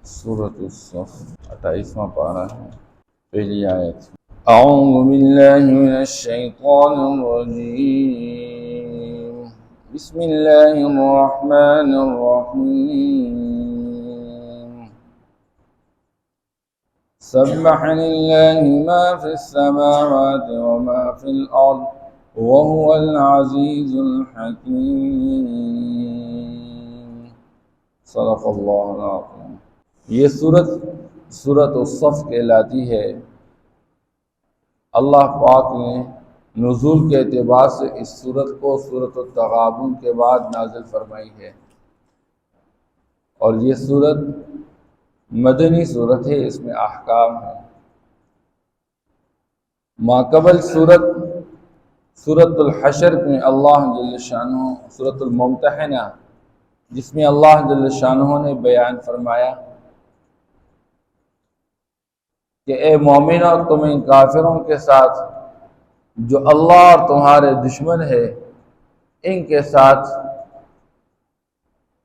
سورۃ الصف 28واں پارہ ہے، پہلی آیت۔ اعوذ باللہ من الشیطان الرجیم، بسم اللہ الرحمن الرحیم۔ سبح للہ ما فی السماوات وما فی الارض وهو العزیز الحکیم۔ صدق اللہ العظیم۔ یہ سورۃ الصف کہلاتی ہے۔ اللہ پاک نے نزول کے اعتبار سے اس سورت کو سورۃ التغابن کے بعد نازل فرمائی ہے، اور یہ سورت مدنی سورت ہے، اس میں احکام ہیں۔ ماقبل سورۃ الحشر میں اللہ جل شانہ، سورۃ الممتحنہ جس میں اللہ جل شانہ نے بیان فرمایا کہ اے مومنو، تم ان کافروں کے ساتھ جو اللہ اور تمہارے دشمن ہے، ان کے ساتھ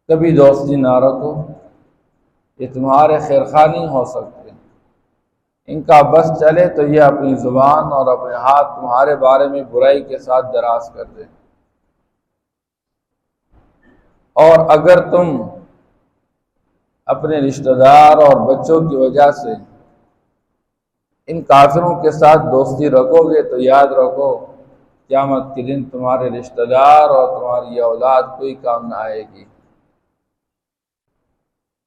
کبھی دوستی نہ رکھو، یہ تمہارے خیرخواہ نہیں ہو سکتے۔ ان کا بس چلے تو یہ اپنی زبان اور اپنے ہاتھ تمہارے بارے میں برائی کے ساتھ دراز کر دے، اور اگر تم اپنے رشتہ دار اور بچوں کی وجہ سے ان کافروں کے ساتھ دوستی رکھو گے تو یاد رکھو قیامت کے دن تمہارے رشتہ دار اور تمہاری اولاد کوئی کام نہ آئے گی۔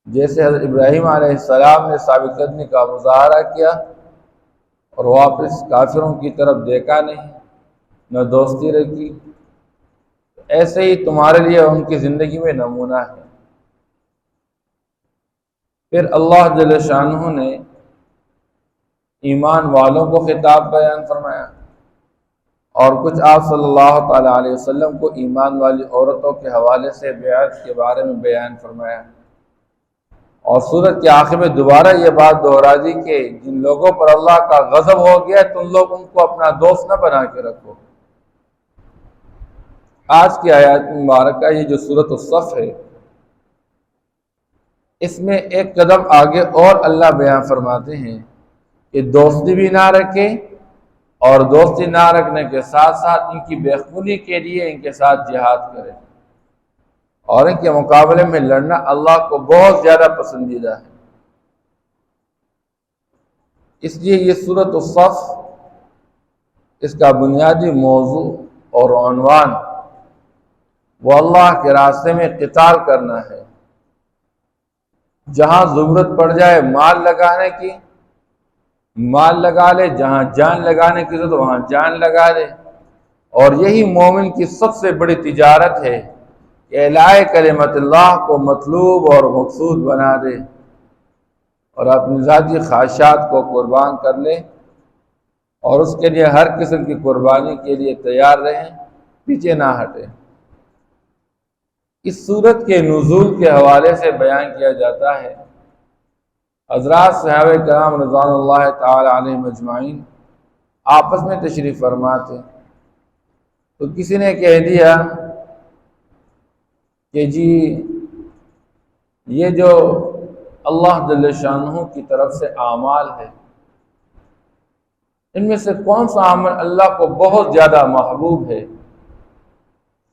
جیسے حضرت ابراہیم علیہ السلام نے ثابت قدمی کا مظاہرہ کیا اور واپس کافروں کی طرف دیکھا نہیں، نہ دوستی رکھی، ایسے ہی تمہارے لیے ان کی زندگی میں نمونہ ہے۔ پھر اللہ جل شانہ نے ایمان والوں کو خطاب بیان فرمایا، اور کچھ آپ صلی اللہ تعالی علیہ وسلم کو ایمان والی عورتوں کے حوالے سے بیعت کے بارے میں بیان فرمایا، اور سورت کے آخر میں دوبارہ یہ بات دہرا دی کہ جن لوگوں پر اللہ کا غضب ہو گیا تم لوگ ان کو اپنا دوست نہ بنا کے رکھو۔ آج کی آیات مبارکہ یہ جو سورۃ الصف ہے، اس میں ایک قدم آگے اور اللہ بیان فرماتے ہیں کہ دوستی بھی نہ رکھے، اور دوستی نہ رکھنے کے ساتھ ساتھ ان کی بےخونی کے لیے ان کے ساتھ جہاد کرے، اور ان کے مقابلے میں لڑنا اللہ کو بہت زیادہ پسندیدہ ہے۔ اس لیے یہ سورۃ الصف، اس کا بنیادی موضوع اور عنوان وہ اللہ کے راستے میں قتال کرنا ہے۔ جہاں ضرورت پڑ جائے مال لگانے کی، مال لگا لے، جہاں جان لگانے کی ضرورت وہاں جان لگا لے، اور یہی مومن کی سب سے بڑی تجارت ہے کہ اعلاء کلمت اللہ کو مطلوب اور مقصود بنا دے، اور اپنی ذاتی خواہشات کو قربان کر لے، اور اس کے لیے ہر قسم کی قربانی کے لیے تیار رہیں، پیچھے نہ ہٹے۔ اس سورت کے نزول کے حوالے سے بیان کیا جاتا ہے، حضرات صحابہ کرام رضوان اللہ تعالی علیہم اجمعین آپس میں تشریف فرما تھے، تو کسی نے کہہ دیا کہ جی یہ جو اللہ جل شانہ کی طرف سے اعمال ہے، ان میں سے کون سا عمل اللہ کو بہت زیادہ محبوب ہے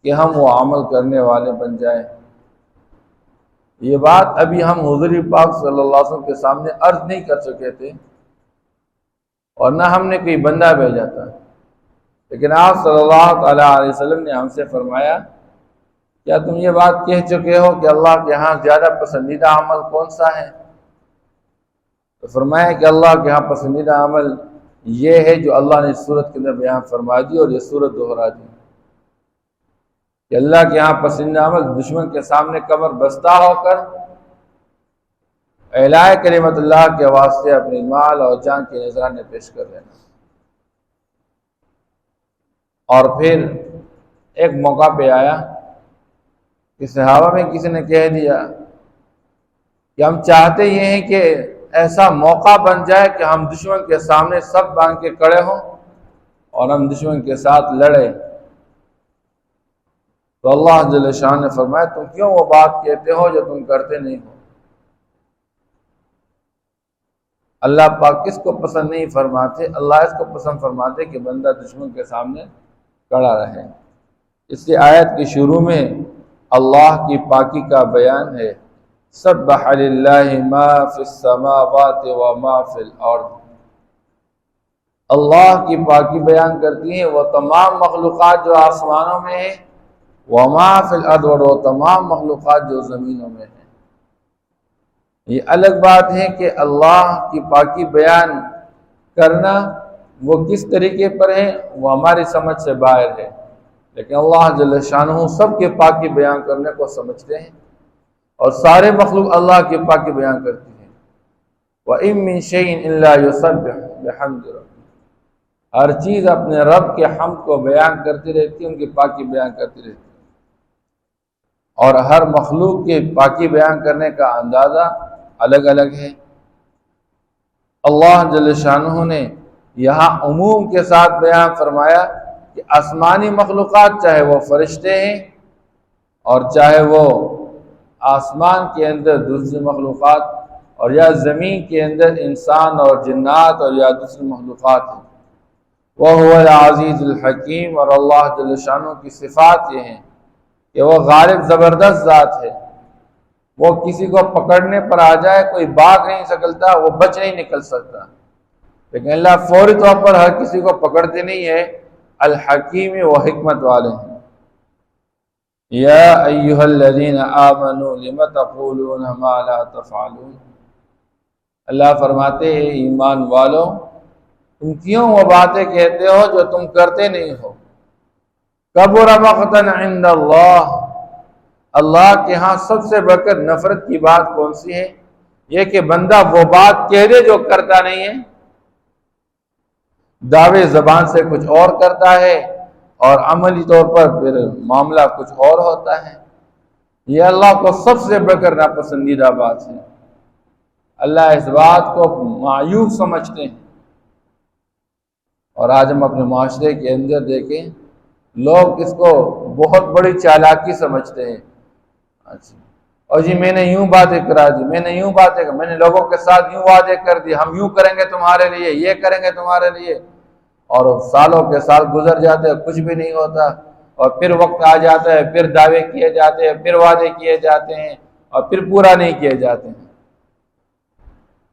کہ ہم وہ عمل کرنے والے بن جائیں۔ یہ بات ابھی ہم حضور پاک صلی اللہ علیہ وسلم کے سامنے عرض نہیں کر سکے تھے، اور نہ ہم نے کوئی بندہ بھیجا تھا، لیکن آپ صلی اللہ تعالی علیہ وسلم نے ہم سے فرمایا کیا تم یہ بات کہہ چکے ہو کہ اللہ کے ہاں زیادہ پسندیدہ عمل کون سا ہے؟ تو فرمایا کہ اللہ کے ہاں پسندیدہ عمل یہ ہے جو اللہ نے سورت کے اندر بیان فرما دی، اور یہ سورت دہرا دی کہ اللہ کے ہاں پسندیدہ عمل دشمن کے سامنے کمر بستہ ہو کر اعلاء کلمت اللہ کے واسطے اپنی مال اور جان کے نذرانے پیش کر دینا۔ اور پھر ایک موقع پہ آیا کہ صحابہ میں کسی نے کہہ دیا کہ ہم چاہتے یہ ہیں کہ ایسا موقع بن جائے کہ ہم دشمن کے سامنے سب باندھ کے کھڑے ہوں اور ہم دشمن کے ساتھ لڑیں۔ تو اللہ جل شان نے فرمایا تم کیوں وہ بات کہتے ہو جو تم کرتے نہیں ہو؟ اللہ پاک کس کو پسند نہیں فرماتے؟ اللہ اس کو پسند فرماتے کہ بندہ دشمن کے سامنے کھڑا رہے۔ اس لیے آیت کے شروع میں اللہ کی پاکی کا بیان ہے، سبح للہ ما فی السماوات و ما فی الارض۔ اللہ کی پاکی بیان کرتی ہیں وہ تمام مخلوقات جو آسمانوں میں ہیں، وما فی الارض، اور وہ تمام مخلوقات جو زمینوں میں ہیں۔ یہ الگ بات ہے کہ اللہ کی پاکی بیان کرنا وہ کس طریقے پر ہے وہ ہماری سمجھ سے باہر ہے، لیکن اللہ جل شانہ سب کے پاکی بیان کرنے کو سمجھتے ہیں، اور سارے مخلوق اللہ کی پاکی بیان کرتی ہیں۔ وَإِن مِّن شَيْءٍ إِلَّا يُسَبِّحُ بِحَمْدِ رَبِّهِ، ہر چیز اپنے رب کے حمد کو بیان کرتی رہتی ہے، ان کی پاکی بیان کرتی رہتی ہے، اور ہر مخلوق کے پاکی بیان کرنے کا اندازہ الگ الگ ہے۔ اللہ جل شانہ نے یہاں عموم کے ساتھ بیان فرمایا کہ آسمانی مخلوقات، چاہے وہ فرشتے ہیں اور چاہے وہ آسمان کے اندر دوسری مخلوقات، اور یا زمین کے اندر انسان اور جنات اور یا دوسری مخلوقات ہیں، وَهُوَ الْعَزِيزُ الْحَكِيمُ، اور اللہ جل شانہ کی صفات یہ ہیں کہ وہ غالب زبردست ذات ہے، وہ کسی کو پکڑنے پر آ جائے کوئی بھاگ نہیں سکتا، وہ بچ نہیں نکل سکتا، لیکن اللہ فوری طور پر ہر کسی کو پکڑتے نہیں ہے۔ الحکیم، وہ حکمت والے ہیں۔ یا ایہا الذین آمنوا لم تقولون ما لا تفعلون، اللہ فرماتے ہیں ایمان والو، تم کیوں وہ باتیں کہتے ہو جو تم کرتے نہیں ہو؟ کبر مقتا عند اللہ، اللہ کے ہاں سب سے بڑھ کر نفرت کی بات کون سی ہے؟ یہ کہ بندہ وہ بات کہہ دے جو کرتا نہیں ہے، دعوے زبان سے کچھ اور کرتا ہے اور عملی طور پر پھر معاملہ کچھ اور ہوتا ہے۔ یہ اللہ کو سب سے بڑھ کر ناپسندیدہ بات ہے۔ اللہ اس بات کو معیوب سمجھتے ہیں، اور آج ہم اپنے معاشرے کے اندر دیکھیں لوگ اس کو بہت بڑی چالاکی سمجھتے ہیں۔ اچھا، اور جی میں نے یوں باتیں کرا دی، میں نے یوں باتیں کر، میں نے لوگوں کے ساتھ یوں وعدے کر دی، ہم یوں کریں گے تمہارے لیے، یہ کریں گے تمہارے لیے، اور سالوں کے سال گزر جاتے ہیں، کچھ بھی نہیں ہوتا، اور پھر وقت آ جاتا ہے، پھر دعوے کیے جاتے ہیں، پھر وعدے کیے جاتے ہیں، اور پھر پورا نہیں کیے جاتے ہیں۔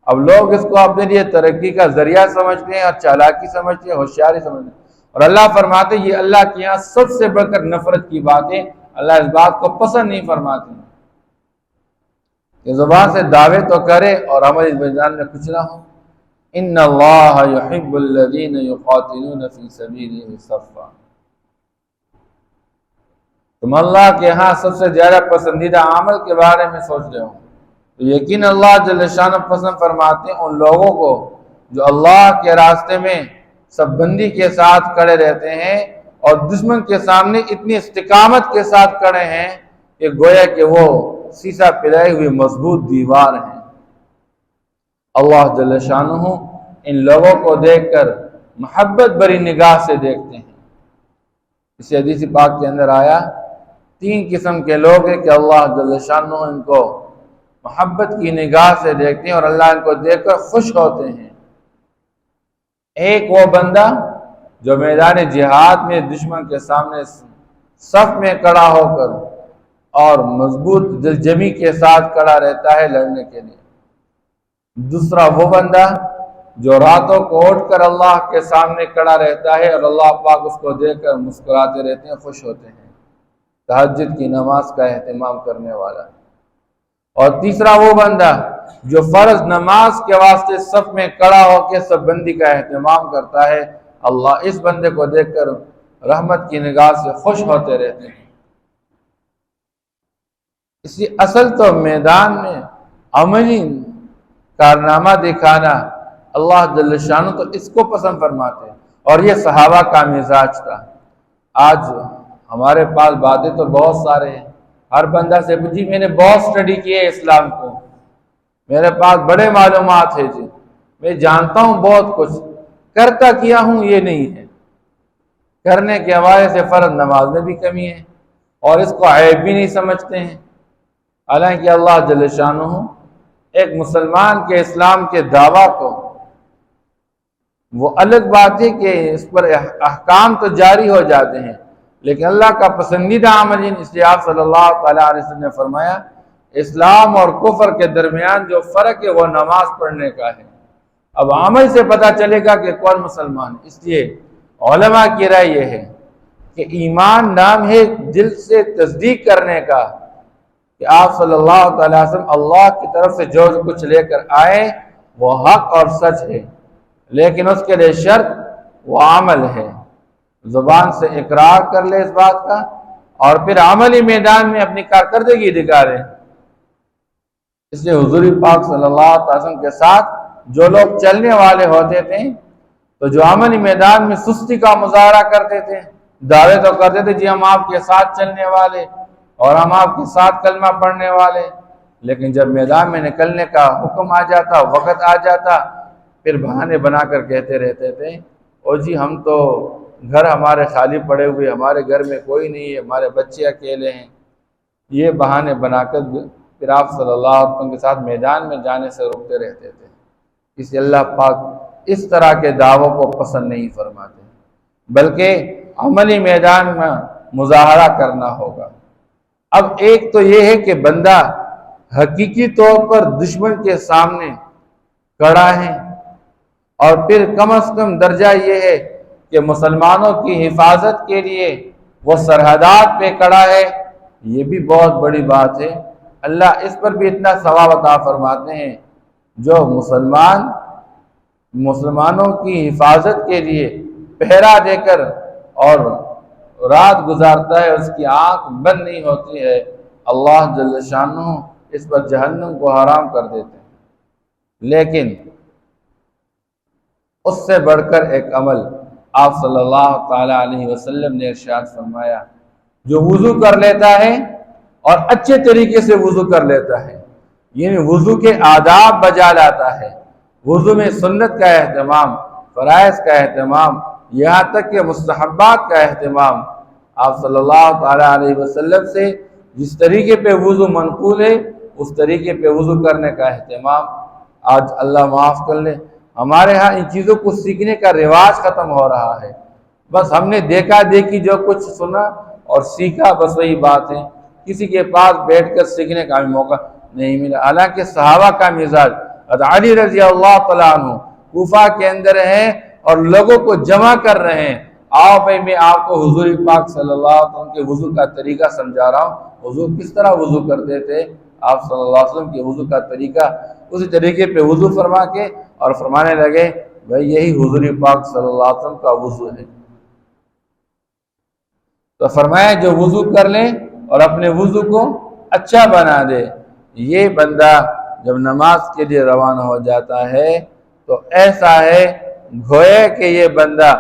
اب لوگ اس کو اپنے لیے ترقی کا ذریعہ سمجھتے ہیں اور چالاکی سمجھتے ہیں، ہوشیاری سمجھتے ہیں، اور اللہ فرماتے ہیں یہ اللہ کے یہاں سب سے بڑھ کر نفرت کی بات ہے۔ اللہ اس بات کو پسند نہیں فرماتے کہ زبان سے دعوے تو کرے اور عمل اس میدان میں کچھ نہ ہو۔ ان اللہ یحب الذین یقاتلون فی سبیلہ صفا، تم اللہ کے ہاں سب سے زیادہ پسندیدہ عمل کے بارے میں سوچ رہے ہو، تو یقین اللہ جل شانہ پسند فرماتے ہیں ان لوگوں کو جو اللہ کے راستے میں سب بندی کے ساتھ کھڑے رہتے ہیں اور دشمن کے سامنے اتنی استقامت کے ساتھ کھڑے ہیں کہ گویا کہ وہ سیسا پلائی ہوئی مضبوط دیوار ہیں۔ اللہ جل شانہ ان لوگوں کو دیکھ کر محبت بری نگاہ سے دیکھتے ہیں۔ اس حدیث پاک کے اندر آیا 3 قسم کے لوگ ہیں کہ اللہ جل شانہ ان کو محبت کی نگاہ سے دیکھتے ہیں اور اللہ ان کو دیکھ کر خوش ہوتے ہیں۔ ایک وہ بندہ جو میدان جہاد میں دشمن کے سامنے صف میں کھڑا ہو کر اور مضبوط دل جمی کے ساتھ کھڑا رہتا ہے لڑنے کے لیے۔ دوسرا وہ بندہ جو راتوں کو اٹھ کر اللہ کے سامنے کھڑا رہتا ہے اور اللہ پاک اس کو دیکھ کر مسکراتے رہتے ہیں، خوش ہوتے ہیں، تہجد کی نماز کا اہتمام کرنے والا۔ اور تیسرا وہ بندہ جو فرض نماز کے واسطے صف میں کھڑا ہو کے سب بندی کا اہتمام کرتا ہے، اللہ اس بندے کو دیکھ کر رحمت کی نگاہ سے خوش ہوتے رہتے ہیں۔ اسی اصل تو میدان میں عملی کارنامہ دکھانا اللہ جل شانہ تو اس کو پسند فرماتے ہیں، اور یہ صحابہ کا مزاج تھا۔ آج ہمارے پاس باتیں تو بہت سارے ہیں، ہر بندہ سے جی میں نے بہت سٹڈی کی ہے اسلام کو، میرے پاس بڑے معلومات ہے، جی میں جانتا ہوں بہت کچھ، کرتا کیا ہوں یہ نہیں ہے۔ کرنے کے حوالے سے فرض نماز میں بھی کمی ہے اور اس کو عیب بھی نہیں سمجھتے ہیں، حالانکہ اللہ جل شانہ ایک مسلمان کے اسلام کے دعویٰ کو، وہ الگ بات ہے کہ اس پر احکام تو جاری ہو جاتے ہیں، لیکن اللہ کا پسندیدہ عمل، اس لیے آپ صلی اللہ تعالیٰ علیہ وسلم نے فرمایا اسلام اور کفر کے درمیان جو فرق ہے وہ نماز پڑھنے کا ہے۔ اب عمل سے پتہ چلے گا کہ کون مسلمان۔ اس لیے علماء کی رائے یہ ہے کہ ایمان نام ہے دل سے تصدیق کرنے کا کہ آپ صلی اللہ تعالیٰ علیہ وسلم اللہ کی طرف سے جو کچھ لے کر آئے وہ حق اور سچ ہے، لیکن اس کے لیے شرط وہ عمل ہے، زبان سے اقرار کر لے اس بات کا اور پھر عملی میدان میں اپنی کارکردگی دکھائے۔ اس لیے حضور پاک صلی اللہ علیہ وسلم کے ساتھ جو لوگ چلنے والے ہوتے تھے تو جو عملی میدان میں سستی کا مظاہرہ کرتے تھے، دعوے تو کرتے تھے جی ہم آپ کے ساتھ چلنے والے اور ہم آپ کے ساتھ کلمہ پڑھنے والے، لیکن جب میدان میں نکلنے کا حکم آ جاتا، وقت آ جاتا، پھر بہانے بنا کر کہتے رہتے تھے او جی ہم تو گھر ہمارے خالی پڑے ہوئے، ہمارے گھر میں کوئی نہیں ہے، ہمارے بچے اکیلے ہیں۔ یہ بہانے بنا کر پھر آپ صلی اللہ علیہ وسلم کے ساتھ میدان میں جانے سے روکتے رہتے تھے۔ اس لیے اللہ پاک اس طرح کے دعووں کو پسند نہیں فرماتے، بلکہ عملی میدان میں مظاہرہ کرنا ہوگا۔ اب ایک تو یہ ہے کہ بندہ حقیقی طور پر دشمن کے سامنے کھڑا ہے، اور پھر کم از کم درجہ یہ ہے کہ مسلمانوں کی حفاظت کے لیے وہ سرحدات پہ کھڑا ہے، یہ بھی بہت بڑی بات ہے۔ اللہ اس پر بھی اتنا ثواب عطا فرماتے ہیں جو مسلمانوں کی حفاظت کے لیے پہرا دے کر اور رات گزارتا ہے، اس کی آنکھ بند نہیں ہوتی ہے، اللہ جل شانہ اس پر جہنم کو حرام کر دیتے ہیں۔ لیکن اس سے بڑھ کر ایک عمل آپ صلی اللہ تعالیٰ علیہ وسلم نے ارشاد فرمایا، جو وضو کر لیتا ہے اور اچھے طریقے سے وضو کر لیتا ہے، یعنی وضو کے آداب بجا لاتا ہے، وضو میں سنت کا اہتمام، فرائض کا اہتمام، یہاں تک کہ مستحبات کا اہتمام، آپ صلی اللہ تعالیٰ علیہ وسلم سے جس طریقے پہ وضو منقول ہے اس طریقے پہ وضو کرنے کا اہتمام۔ آج اللہ معاف کر لے ہمارے ہاں ان چیزوں کو سیکھنے کا رواج ختم ہو رہا ہے، بس ہم نے دیکھا دیکھی جو کچھ سنا اور سیکھا، بس وہی بات ہے، کسی کے پاس بیٹھ کر سیکھنے کا بھی موقع نہیں ملا۔ حالانکہ صحابہ کا مزاج، علی رضی اللہ تعالیٰ عنہ کوفہ کے اندر ہیں اور لوگوں کو جمع کر رہے ہیں، آؤ بھائی میں آپ کو حضور پاک صلی اللہ علیہ وسلم کے وضو کا طریقہ سمجھا رہا ہوں۔ حضور کس طرح وضو کرتے تھے، آپ صلی اللہ علیہ وسلم کے وضو کا طریقہ، اسی طریقے پہ وضو فرما کے اور فرمانے لگے بھائی یہی حضور پاک صلی اللہ علیہ وسلم کا وضو ہے۔ تو فرمایا جو وضو کر لے اور اپنے وضو کو اچھا بنا دے، یہ بندہ جب نماز کے لیے روانہ ہو جاتا ہے تو ایسا ہے گویا کہ یہ بندہ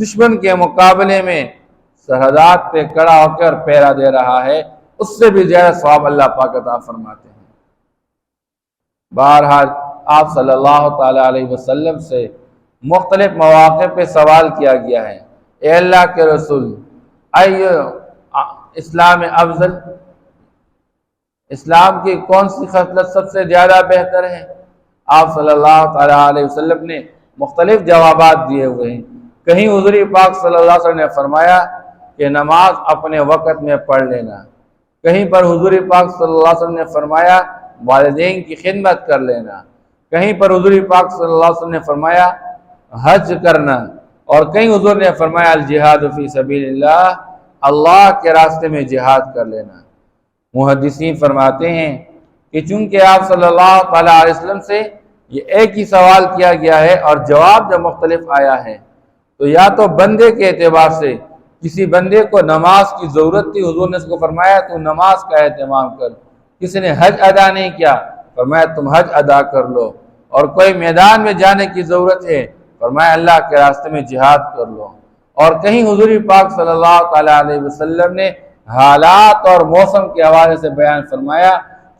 دشمن کے مقابلے میں سرحدات پہ کھڑا ہو کر پہرا دے رہا ہے، اس سے بھی زیادہ ثواب اللہ پاک عطا فرماتے ہیں۔ بہرحال آپ صلی اللہ تعالیٰ علیہ وسلم سے مختلف مواقع پہ سوال کیا گیا ہے، اے اللہ کے رسول اسلام افضل، اسلام کی کون سی خصلت سب سے زیادہ بہتر ہے؟ آپ صلی اللہ تعالیٰ علیہ وسلم نے مختلف جوابات دیے ہوئے ہیں۔ کہیں حضور پاک صلی اللہ علیہ وسلم نے فرمایا کہ نماز اپنے وقت میں پڑھ لینا، کہیں پر حضور پاک صلی اللہ علیہ وسلم نے فرمایا والدین کی خدمت کر لینا، کہیں پر حضور پاک صلی اللہ علیہ وسلم نے فرمایا حج کرنا، اور کہیں حضور نے فرمایا الجہاد فی سبیل اللہ، اللہ کے راستے میں جہاد کر لینا۔ محدثین فرماتے ہیں کہ چونکہ آپ صلی اللہ تعالیٰ علیہ وسلم سے یہ ایک ہی سوال کیا گیا ہے اور جواب جب مختلف آیا ہے، تو یا تو بندے کے اعتبار سے کسی بندے کو نماز کی ضرورت تھی، حضور نے اس کو فرمایا تو نماز کا اہتمام کر، کسی نے حج ادا نہیں کیا، فرمایا تم حج ادا کر لو، اور کوئی میدان میں جانے کی ضرورت ہے، فرمایا اللہ کے راستے میں جہاد کر لو، اور کہیں حضور پاک صلی اللہ تعالیٰ علیہ وسلم نے حالات اور موسم کے حوالے سے بیان فرمایا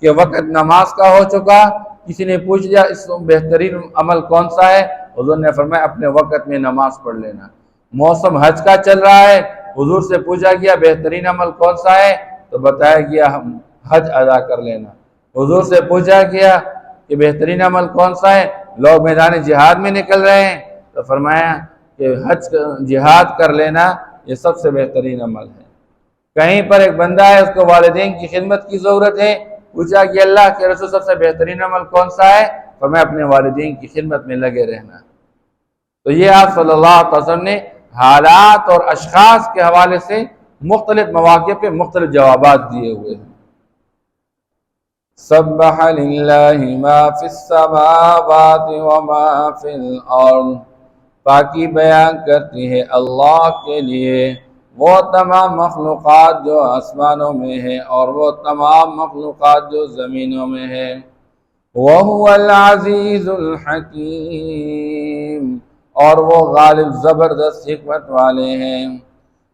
کہ وقت نماز کا ہو چکا، کسی نے پوچھ لیا اس بہترین عمل کون سا ہے، حضور نے فرمایا اپنے وقت میں نماز پڑھ لینا۔ موسم حج کا چل رہا ہے، حضور سے پوچھا گیا بہترین عمل کون سا ہے، تو بتایا گیا ہم حج ادا کر لینا۔ حضور سے پوچھا گیا کہ بہترین عمل کون سا ہے؟ لوگ میدان جہاد میں نکل رہے ہیں تو فرمایا کہ جہاد کر لینا یہ سب سے بہترین عمل ہے۔ کہیں پر ایک بندہ ہے، اس کو والدین کی خدمت کی ضرورت ہے، پوچھا کہ اللہ کے رسول سب سے بہترین عمل کون سا ہے؟ فرمایا اپنے والدین کی خدمت میں لگے رہنا۔ تو یہ آپ صلی اللہ علیہ وسلم نے حالات اور اشخاص کے حوالے سے مختلف مواقع پہ مختلف جوابات دیے ہوئے ہیں۔ سبح للہ ما فی السماوات وما فی الارض، پاکی بیان کرتی ہے اللہ کے لیے وہ تمام مخلوقات جو آسمانوں میں ہیں اور وہ تمام مخلوقات جو زمینوں میں ہیں۔ وَهُوَ الْعَزِيزُ الْحَكِيمُ، اور وہ غالب زبردست حکمت والے ہیں۔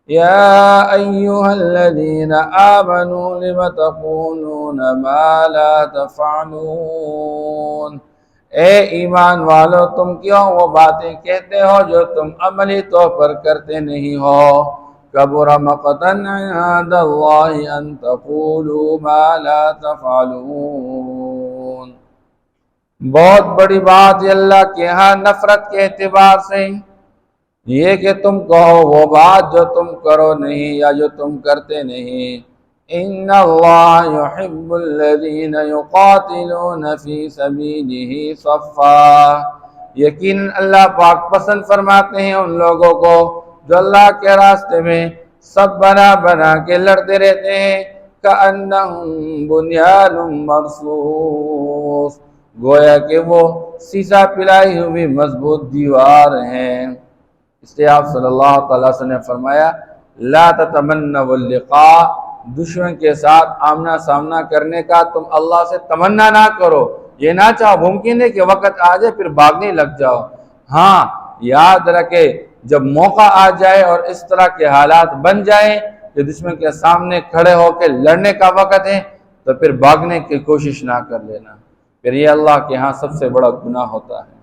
يَا أَيُّهَا الَّذِينَ آمَنُوا لِمَ تَقُولُونَ مَا لَا تَفْعَلُونَ، اے ایمان والو تم کیوں وہ باتیں کہتے ہو جو تم عملی طور پر کرتے نہیں ہو؟ كَبُرَ مَقْتًا عِندَ اللَّهِ أَن تَقُولُوا مَا لَا تَفْعَلُونَ، بہت بڑی بات ہے اللہ کے ہاں نفرت کے اعتبار سے یہ کہ تم کہو وہ بات جو تم کرو نہیں یا جو تم کرتے نہیں۔ ان اللہ یحب الذین یقاتلون فی سبیلہ صفا، یقیناً اللہ پاک پسند فرماتے ہیں ان لوگوں کو جو اللہ کے راستے میں سب بنا بنا کے لڑتے رہتے ہیں۔ کأنہم بنیان مرصوص، گویا کہ وہ سیسا پلائی ہوئی مضبوط دیوار ہیں۔ اس لیے آپ صلی اللہ تعالی وسلم نے فرمایا لا تتمنوا اللقاء، دشمن کے ساتھ آمنا سامنا کرنے کا تم اللہ سے تمنا نہ کرو، یہ نہ چاہو، ممکن ہے کہ وقت آ جائے پھر بھاگنے لگ جاؤ۔ ہاں یاد رکھے جب موقع آ جائے اور اس طرح کے حالات بن جائیں کہ دشمن کے سامنے کھڑے ہو کے لڑنے کا وقت ہے تو پھر بھاگنے کی کوشش نہ کر لینا، پھر یہ اللہ کے ہاں سب سے بڑا گناہ ہوتا ہے۔